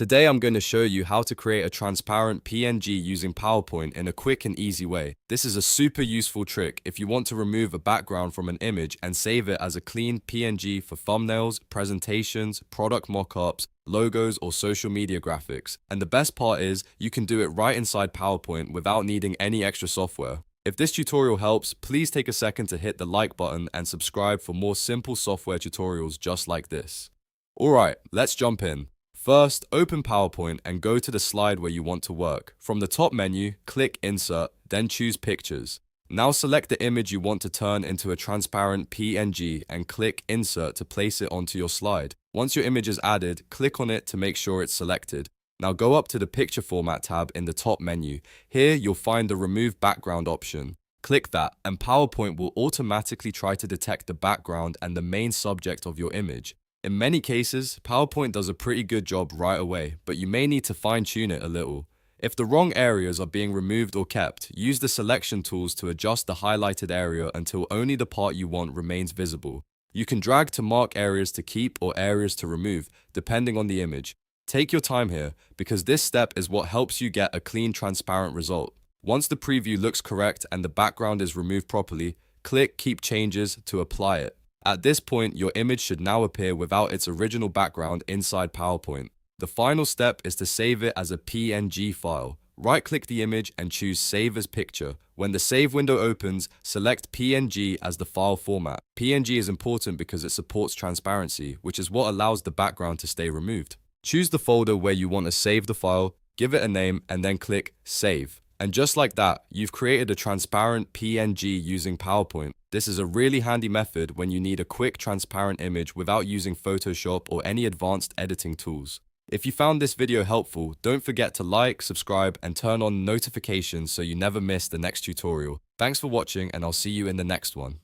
Today I'm going to show you how to create a transparent PNG using PowerPoint in a quick and easy way. This is a super useful trick if you want to remove a background from an image and save it as a clean PNG for thumbnails, presentations, product mockups, logos, or social media graphics. And the best part is you can do it right inside PowerPoint without needing any extra software. If this tutorial helps, please take a second to hit the like button and subscribe for more simple software tutorials just like this. Alright, let's jump in. First, open PowerPoint and go to the slide where you want to work. From the top menu, click Insert, then choose Pictures. Now select the image you want to turn into a transparent PNG and click Insert to place it onto your slide. Once your image is added, click on it to make sure it's selected. Now go up to the Picture Format tab in the top menu. Here you'll find the Remove Background option. Click that and PowerPoint will automatically try to detect the background and the main subject of your image. In many cases, PowerPoint does a pretty good job right away, but you may need to fine-tune it a little. If the wrong areas are being removed or kept, use the selection tools to adjust the highlighted area until only the part you want remains visible. You can drag to mark areas to keep or areas to remove, depending on the image. Take your time here, because this step is what helps you get a clean, transparent result. Once the preview looks correct and the background is removed properly, click Keep Changes to apply it. At this point, your image should now appear without its original background inside PowerPoint. The final step is to save it as a PNG file. Right-click the image and choose Save as Picture. When the Save window opens, select PNG as the file format. PNG is important because it supports transparency, which is what allows the background to stay removed. Choose the folder where you want to save the file, give it a name, and then click Save. And just like that, you've created a transparent PNG using PowerPoint. This is a really handy method when you need a quick, transparent image without using Photoshop or any advanced editing tools. If you found this video helpful, don't forget to like, subscribe, and turn on notifications so you never miss the next tutorial. Thanks for watching, and I'll see you in the next one.